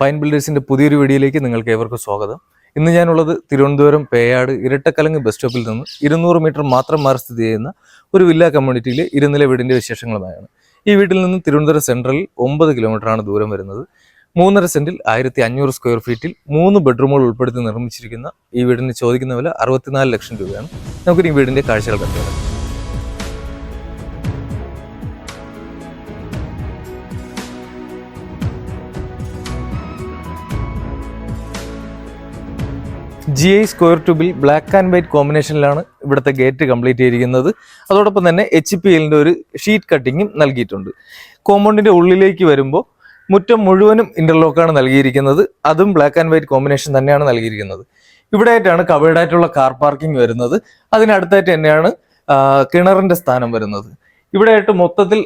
Pine ബിൽഡേഴ്സിന്റെ പുതിയൊരു വീഡിയോയിലേക്ക് നിങ്ങൾക്ക് ഏവർക്കും സ്വാഗതം. ഇന്ന് ഞാനുള്ളത് തിരുവനന്തപുരം പേയാട് ഇരട്ടക്കലങ്ങ് ബസ് സ്റ്റോപ്പിൽ നിന്ന് 200 മീറ്റർ മാത്രം മാറി സ്ഥിതി ചെയ്യുന്ന ഒരു വില്ല കമ്മ്യൂണിറ്റിയിലെ ഇരുനില വീടിന്റെ വിശേഷങ്ങളുമായാണ്. ഈ വീട്ടിൽ നിന്ന് തിരുവനന്തപുരം സെൻട്രലിൽ 9 കിലോമീറ്ററാണ് ദൂരം വരുന്നത്. 3.5 സെന്റിൽ 1500 സ്ക്വയർ ഫീറ്റിൽ 3 ബെഡ്റൂമുകൾ ഉൾപ്പെടുത്തി നിർമ്മിച്ചിരിക്കുന്ന ഈ വീടിന് ചോദിക്കുന്ന വില 64 ലക്ഷം രൂപയാണ്. നമുക്കിനി വീടിന്റെ കാഴ്ചകൾ കണ്ടുവരാം. GI സ്ക്വയർ ട്യൂബിൽ ബ്ലാക്ക് ആൻഡ് വൈറ്റ് കോമ്പിനേഷനിലാണ് ഇവിടുത്തെ ഗേറ്റ് കംപ്ലീറ്റ് ചെയ്തിരിക്കുന്നത്. അതോടൊപ്പം തന്നെ HPLന്റെ ഒരു ഷീറ്റ് കട്ടിങ്ങും നൽകിയിട്ടുണ്ട്. കോമ്പൗണ്ടിന്റെ ഉള്ളിലേക്ക് വരുമ്പോൾ മുറ്റം മുഴുവനും ഇന്റർലോക്കാണ് നൽകിയിരിക്കുന്നത്. അതും ബ്ലാക്ക് ആൻഡ് വൈറ്റ് കോമ്പിനേഷൻ തന്നെയാണ് നൽകിയിരിക്കുന്നത്. ഇവിടെയായിട്ടാണ് കവേർഡായിട്ടുള്ള കാർ പാർക്കിംഗ് വരുന്നത്. അതിനടുത്തായിട്ട് തന്നെയാണ് കിണറിന്റെ സ്ഥാനം വരുന്നത്. ഇവിടെയായിട്ട് മൊത്തത്തിൽ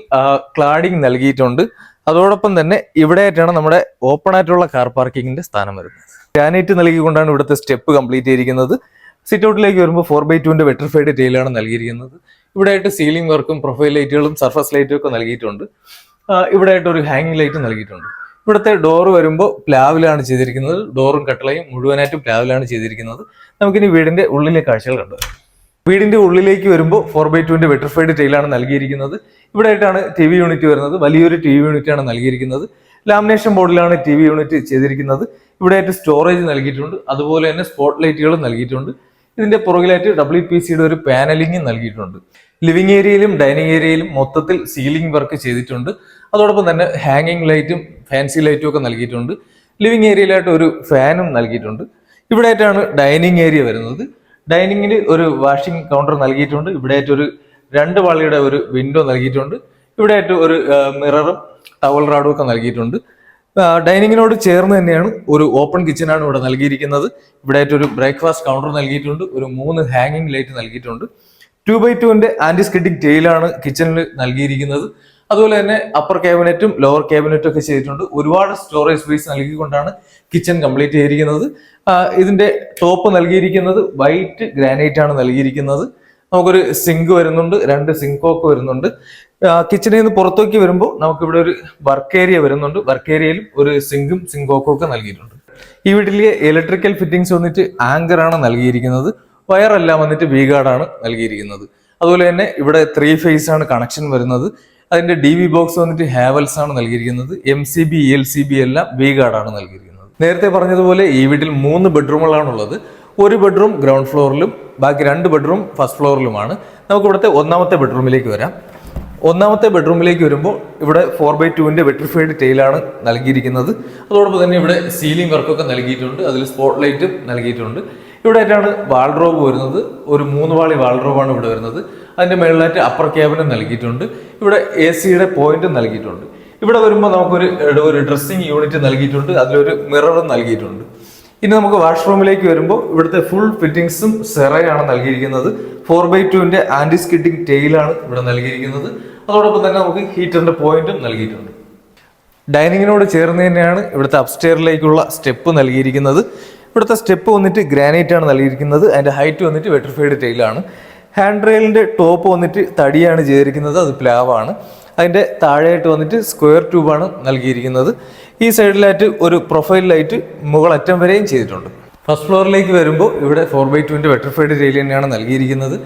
ക്ലാഡിംഗ് നൽകിയിട്ടുണ്ട്. അതോടൊപ്പം തന്നെ ഇവിടെയായിട്ടാണ് നമ്മുടെ ഓപ്പൺ ആയിട്ടുള്ള കാർ പാർക്കിങ്ങിന്റെ സ്ഥാനം വരുന്നത്. ഗ്രാനൈറ്റ് നൽകിക്കൊണ്ടാണ് ഇവിടുത്തെ സ്റ്റെപ്പ് കംപ്ലീറ്റ് ചെയ്തിരിക്കുന്നത്. സിറ്റ് ഔട്ടിലേക്ക് വരുമ്പോൾ 4x2 വെട്രിഫൈഡ് ടൈലാണ് നൽകിയിരിക്കുന്നത്. ഇവിടെയായിട്ട് സീലിംഗ് വർക്കും പ്രൊഫൈൽ ലൈറ്റുകളും സർഫസ് ലൈറ്റും ഒക്കെ നൽകിയിട്ടുണ്ട്. ഇവിടെയായിട്ട് ഒരു ഹാങ്ങിങ് ലൈറ്റ് നൽകിയിട്ടുണ്ട്. ഇവിടുത്തെ ഡോർ വരുമ്പോൾ പ്ലാവിലാണ് ചെയ്തിരിക്കുന്നത്. ഡോറും കട്ടളയും മുഴുവനായിട്ടും പ്ലാവിലാണ് ചെയ്തിരിക്കുന്നത്. നമുക്കിനി വീടിന്റെ ഉള്ളിലെ കാഴ്ചകൾ കണ്ടു. വീടിന്റെ ഉള്ളിലേക്ക് വരുമ്പോൾ 4x2 വെട്രിഫൈഡ് ടൈലാണ് നൽകിയിരിക്കുന്നത്. ഇവിടെയായിട്ടാണ് TV യൂണിറ്റ് വരുന്നത്. വലിയൊരു TV യൂണിറ്റ് ആണ് നൽകിയിരിക്കുന്നത്. ലാമിനേഷൻ ബോർഡിലാണ് TV യൂണിറ്റ് ചെയ്തിരിക്കുന്നത്. ഇവിടെയായിട്ട് സ്റ്റോറേജ് നൽകിയിട്ടുണ്ട്. അതുപോലെ തന്നെ സ്പോട്ട് ലൈറ്റുകളും നൽകിയിട്ടുണ്ട്. ഇതിന്റെ പുറകിലായിട്ട് WPCയുടെ ഒരു പാനലിംഗ് നൽകിയിട്ടുണ്ട്. ലിവിംഗ് ഏരിയയിലും ഡൈനിങ് ഏരിയയിലും മൊത്തത്തിൽ സീലിംഗ് വർക്ക് ചെയ്തിട്ടുണ്ട്. അതോടൊപ്പം തന്നെ ഹാങ്ങിങ് ലൈറ്റും ഫാൻസി ലൈറ്റും ഒക്കെ നൽകിയിട്ടുണ്ട്. ലിവിംഗ് ഏരിയയിലായിട്ട് ഒരു ഫാനും നൽകിയിട്ടുണ്ട്. ഇവിടെയായിട്ടാണ് ഡൈനിങ് ഏരിയ വരുന്നത്. ഡൈനിങ്ങിൽ ഒരു വാഷിംഗ് കൗണ്ടർ നൽകിയിട്ടുണ്ട്. ഇവിടെയായിട്ട് ഒരു 2 പാളിയുടെ ഒരു വിൻഡോ നൽകിയിട്ടുണ്ട്. ഇവിടെയായിട്ട് ഒരു മിററും ടവൽ റാഡും ഒക്കെ നൽകിയിട്ടുണ്ട്. ഡൈനിങ്ങിനോട് ചേർന്ന് തന്നെയാണ് ഒരു ഓപ്പൺ കിച്ചനാണ് ഇവിടെ നൽകിയിരിക്കുന്നത്. ഇവിടെയായിട്ട് ഒരു ബ്രേക്ക്ഫാസ്റ്റ് കൗണ്ടർ നൽകിയിട്ടുണ്ട്. ഒരു 3 ഹാങ്ങിങ് ലൈറ്റ് നൽകിയിട്ടുണ്ട്. 2x2 ആന്റി സ്കിഡിംഗ് ടൈലാണ് കിച്ചണിൽ നൽകിയിരിക്കുന്നത്. അതുപോലെ തന്നെ അപ്പർ ക്യാബിനറ്റും ലോവർ ക്യാബിനറ്റും ഒക്കെ ചെയ്തിട്ടുണ്ട്. ഒരുപാട് സ്റ്റോറേജ് സ്പേസ് നൽകിക്കൊണ്ടാണ് കിച്ചൺ കംപ്ലീറ്റ് ചെയ്തിരിക്കുന്നത്. ഇതിന്റെ ടോപ്പ് നൽകിയിരിക്കുന്നത് വൈറ്റ് ഗ്രാനൈറ്റ് ആണ് നൽകിയിരിക്കുന്നത്. നമുക്കൊരു സിങ്ക് വരുന്നുണ്ട്, 2 സിങ്കോക്ക് വരുന്നുണ്ട്. കിച്ചണിൽ നിന്ന് പുറത്തേക്ക് വരുമ്പോൾ നമുക്കിവിടെ ഒരു വർക്ക് ഏരിയ വരുന്നുണ്ട്. വർക്ക് ഏരിയയിലും ഒരു സിങ്കും സിങ്കോക്കും ഒക്കെ നൽകിയിട്ടുണ്ട്. ഈ വീട്ടിലെ ഇലക്ട്രിക്കൽ ഫിറ്റിംഗ്സ് വന്നിട്ട് ആങ്കർ ആണ് നൽകിയിരിക്കുന്നത്. വയറെല്ലാം വന്നിട്ട് വി ഗാർഡാണ് നൽകിയിരിക്കുന്നത്. അതുപോലെ തന്നെ ഇവിടെ 3 ഫേസ് ആണ് കണക്ഷൻ വരുന്നത്. അതിന്റെ DV ബോക്സ് വന്നിട്ട് ഹാവൽസ് ആണ് നൽകിയിരിക്കുന്നത്. MCB ELCB എല്ലാം വി ഗാർഡാണ് നൽകിയിരിക്കുന്നത്. നേരത്തെ പറഞ്ഞതുപോലെ ഈ വീട്ടിൽ 3 ബെഡ്റൂമുകളാണുള്ളത്. ഒരു ബെഡ്റൂം ഗ്രൗണ്ട് ഫ്ലോറിലും ബാക്കി 2 ബെഡ്റൂം ഫസ്റ്റ് ഫ്ലോറിലുമാണ്. നമുക്ക് ഇവിടുത്തെ 1ാമത്തെ ബെഡ്റൂമിലേക്ക് വരാം. 1ാമത്തെ ബെഡ്റൂമിലേക്ക് വരുമ്പോൾ ഇവിടെ 4x2 വെട്രിഫൈഡ് ടൈലാണ് നൽകിയിരിക്കുന്നത്. അതോടൊപ്പം തന്നെ ഇവിടെ സീലിംഗ് വർക്കൊക്കെ നൽകിയിട്ടുണ്ട്. അതിൽ സ്പോട്ട് ലൈറ്റും നൽകിയിട്ടുണ്ട്. ഇവിടെയായിട്ടാണ് വാൾഡ്രോബ് വരുന്നത്. ഒരു 3 പാളി വാൾഡ്രോബാണ് ഇവിടെ വരുന്നത്. അതിന്റെ മേളിലായിട്ട് അപ്പർ ക്യാബിനും നൽകിയിട്ടുണ്ട്. ഇവിടെ AC-യുടെ പോയിന്റും നൽകിയിട്ടുണ്ട്. ഇവിടെ വരുമ്പോൾ നമുക്കൊരു ഡ്രസ്സിംഗ് യൂണിറ്റ് നൽകിയിട്ടുണ്ട്. അതിലൊരു മിററും നൽകിയിട്ടുണ്ട്. ഇനി നമുക്ക് വാഷ്റൂമിലേക്ക് വരുമ്പോൾ ഇവിടുത്തെ ഫുൾ ഫിറ്റിംഗ്സും സെറയാണ് നൽകിയിരിക്കുന്നത്. 4x2 ആന്റി സ്കിഡിംഗ് ടൈലാണ് ഇവിടെ നൽകിയിരിക്കുന്നത്. അതോടൊപ്പം തന്നെ നമുക്ക് ഹീറ്ററിന്റെ പോയിന്റും നൽകിയിട്ടുണ്ട്. ഡൈനിങ്ങിനോട് ചേർന്ന് തന്നെയാണ് ഇവിടുത്തെ അപ്സ്റ്റെയറിലേക്കുള്ള സ്റ്റെപ്പ് നൽകിയിരിക്കുന്നത്. ഇവിടുത്തെ സ്റ്റെപ്പ് വന്നിട്ട് ഗ്രാനൈറ്റ് ആണ് നൽകിയിരിക്കുന്നത്. അതിന്റെ ഹൈറ്റ് വന്നിട്ട് വെട്രിഫൈഡ് ടൈലാണ്. ഹാൻഡ് റെയിലിന്റെ ടോപ്പ് വന്നിട്ട് തടിയാണ് ചെയ്തിരിക്കുന്നത്. അത് പ്ലാവാണ്. അതിന്റെ താഴെയായിട്ട് വന്നിട്ട് സ്ക്വയർ ട്യൂബാണ് നൽകിയിരിക്കുന്നത്. ഈ സൈഡിലായിട്ട് ഒരു പ്രൊഫൈൽ ലൈറ്റ് മുകളറ്റം വരെയും ചെയ്തിട്ടുണ്ട്. ഫസ്റ്റ് ഫ്ലോറിലേക്ക് വരുമ്പോൾ ഇവിടെ 4x2 വെട്രിഫൈഡ് ടൈൽ തന്നെയാണ് നൽകിയിരിക്കുന്നത്.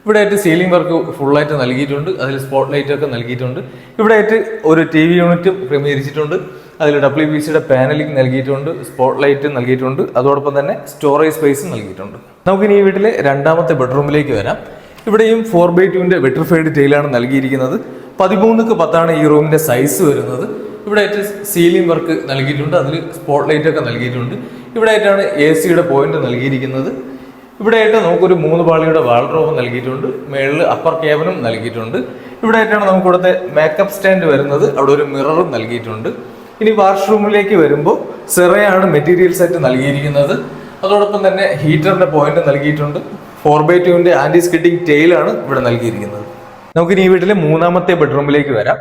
ഇവിടെ ആയിട്ട് സീലിംഗ് വർക്ക് ഫുള്ളായിട്ട് നൽകിയിട്ടുണ്ട്. അതിൽ സ്പോട്ട് ലൈറ്റ് ഒക്കെ നൽകിയിട്ടുണ്ട്. ഇവിടെ ആയിട്ട് ഒരു TV യൂണിറ്റും ക്രമീകരിച്ചിട്ടുണ്ട്. അതിൽ WPCയുടെ പാനലിംഗ് നൽകിയിട്ടുണ്ട്. സ്പോട്ട് ലൈറ്റ് നൽകിയിട്ടുണ്ട്. അതോടൊപ്പം തന്നെ സ്റ്റോറേജ് സ്പേസും നൽകിയിട്ടുണ്ട്. നമുക്കിനി ഈ വീട്ടിലെ 2ാമത്തെ ബെഡ്റൂമിലേക്ക് വരാം. ഇവിടെയും 4x2 വെട്രിഫൈഡ് ടൈലാണ് നൽകിയിരിക്കുന്നത്. 13x10 ഈ റൂമിന്റെ സൈസ് വരുന്നത്. ഇവിടെ ആയിട്ട് സീലിംഗ് വർക്ക് നൽകിയിട്ടുണ്ട്. അതിൽ സ്പോട്ട് ലൈറ്റ് ഒക്കെ നൽകിയിട്ടുണ്ട്. ഇവിടെ ആയിട്ടാണ് AC-യുടെ പോയിന്റ് നൽകിയിരിക്കുന്നത്. ഇവിടെ ആയിട്ട് നമുക്കൊരു 3 പാളിയുടെ വാൾഡ്രോബ് നൽകിയിട്ടുണ്ട്. മേളിൽ അപ്പർ ക്യാബിനും നൽകിയിട്ടുണ്ട്. ഇവിടെ ആയിട്ടാണ് നമുക്ക് ഇവിടുത്തെ മേക്കപ്പ് സ്റ്റാൻഡ് വരുന്നത്. അവിടെ ഒരു മിററും നൽകിയിട്ടുണ്ട്. ഇനി വാഷ്റൂമിലേക്ക് വരുമ്പോൾ സെറയാണ് മെറ്റീരിയൽസ് ആയിട്ട് നൽകിയിരിക്കുന്നത്. അതോടൊപ്പം തന്നെ ഹീറ്ററിന്റെ പോയിന്റ് നൽകിയിട്ടുണ്ട്. 4x2 ആന്റി സ്കിഡിംഗ് ടൈലാണ് ഇവിടെ നൽകിയിരിക്കുന്നത്. നമുക്കിനി ഈ വീട്ടിലെ 3ാമത്തെ ബെഡ്റൂമിലേക്ക് വരാം.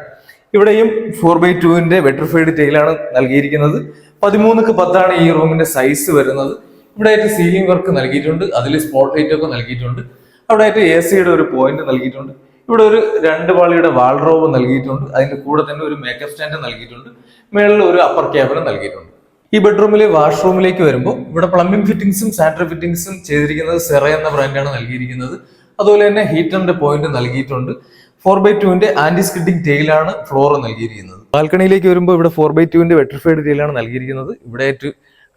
ഇവിടെയും 4x2 വെട്രിഫൈഡ് ടൈലാണ് നൽകിയിരിക്കുന്നത്. 13x10 ഈ റൂമിന്റെ സൈസ് വരുന്നത്. ഇവിടെ ആയിട്ട് സീലിംഗ് വർക്ക് നൽകിയിട്ടുണ്ട്. അതിൽ സ്പോട്ട് ലൈറ്റ് ഒക്കെ നൽകിയിട്ടുണ്ട്. അവിടെ ആയിട്ട് AC-യുടെ ഒരു പോയിന്റ് നൽകിയിട്ടുണ്ട്. ഇവിടെ ഒരു 2 പാളിയുടെ വാൾഡ്രോബ് നൽകിയിട്ടുണ്ട്. അതിന്റെ കൂടെ തന്നെ ഒരു മേക്കപ്പ് സ്റ്റാൻഡ് നൽകിയിട്ടുണ്ട്. മേളിൽ ഒരു അപ്പർ ക്യാബിനും നൽകിയിട്ടുണ്ട്. ഈ ബെഡ്റൂമിലെ വാഷ്റൂമിലേക്ക് വരുമ്പോൾ ഇവിടെ പ്ലംബിംഗ് ഫിറ്റിംഗ്സും സാനിറ്ററി ഫിറ്റിംഗ്സും ചെയ്തിരിക്കുന്നത് സെറ എന്ന ബ്രാൻഡാണ് നൽകിയിരിക്കുന്നത്. അതുപോലെ തന്നെ ഹീറ്ററിന്റെ പോയിന്റ് നൽകിയിട്ടുണ്ട്. 4x2 ആന്റി സ്കിഡിംഗ് ടെയിലാണ് ഫ്ലോർ നൽകിയിരിക്കുന്നത്. ബാൽക്കണിയിലേക്ക് വരുമ്പോൾ ഇവിടെ 4x2 വെട്രിഫൈഡ് ടെയിലാണ് നൽകിയിരിക്കുന്നത്. ഇവിടെ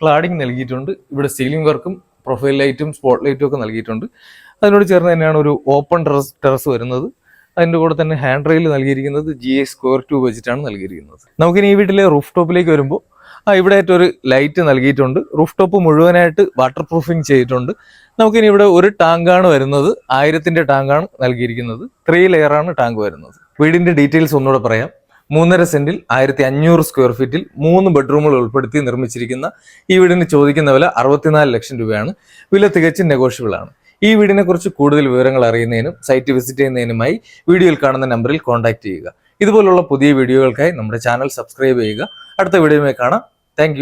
ക്ലാഡിംഗ് നൽകിയിട്ടുണ്ട്. ഇവിടെ സീലിംഗ് വർക്കും പ്രൊഫൈൽ ലൈറ്റും സ്പോട്ട് ലൈറ്റും ഒക്കെ നൽകിയിട്ടുണ്ട്. അതിനോട് ചേർന്ന് തന്നെയാണ് ഒരു ഓപ്പൺ ടെറസ് വരുന്നത്. അതിൻ്റെ കൂടെ തന്നെ ഹാൻഡ് റെയിൽ നൽകിയിരിക്കുന്നത് GI സ്ക്വയർ ട്യൂബ് വെച്ചിട്ടാണ് നൽകിയിരിക്കുന്നത്. നമുക്കിനി ഈ വീട്ടിലെ റൂഫ് ടോപ്പിലേക്ക് വരുമ്പോൾ ഇവിടെ ഒരു ലൈറ്റ് നൽകിയിട്ടുണ്ട്. റൂഫ് ടോപ്പ് മുഴുവനായിട്ട് വാട്ടർ പ്രൂഫിങ് ചെയ്തിട്ടുണ്ട്. നമുക്കിനി ഇവിടെ ഒരു ടാങ്കാണ് വരുന്നത്. 1000 ടാങ്കാണ് നൽകിയിരിക്കുന്നത്. 3 ലെയറാണ് ടാങ്ക് വരുന്നത്. വീടിന്റെ ഡീറ്റെയിൽസ് ഒന്നുകൂടെ പറയാം. 3.5 സെന്റിൽ 1500 സ്ക്വയർ ഫീറ്റിൽ 3 ബെഡ്റൂമുകൾ ഉൾപ്പെടുത്തി നിർമ്മിച്ചിരിക്കുന്ന ഈ വീടിന് ചോദിക്കുന്ന വില 64 ലക്ഷം രൂപയാണ്. വില തികച്ചും നെഗോഷ്യബിൾ ആണ്. ഈ വീടിനെ കുറിച്ച് കൂടുതൽ വിവരങ്ങൾ അറിയുന്നതിനും സൈറ്റ് വിസിറ്റ് ചെയ്യുന്നതിനുമായി വീഡിയോയിൽ കാണുന്ന നമ്പറിൽ കോൺടാക്ട് ചെയ്യുക. ഇതുപോലുള്ള പുതിയ വീഡിയോകൾക്കായി നമ്മുടെ ചാനൽ സബ്സ്ക്രൈബ് ചെയ്യുക. അടുത്ത വീഡിയോയുമായി കാണാം. താങ്ക്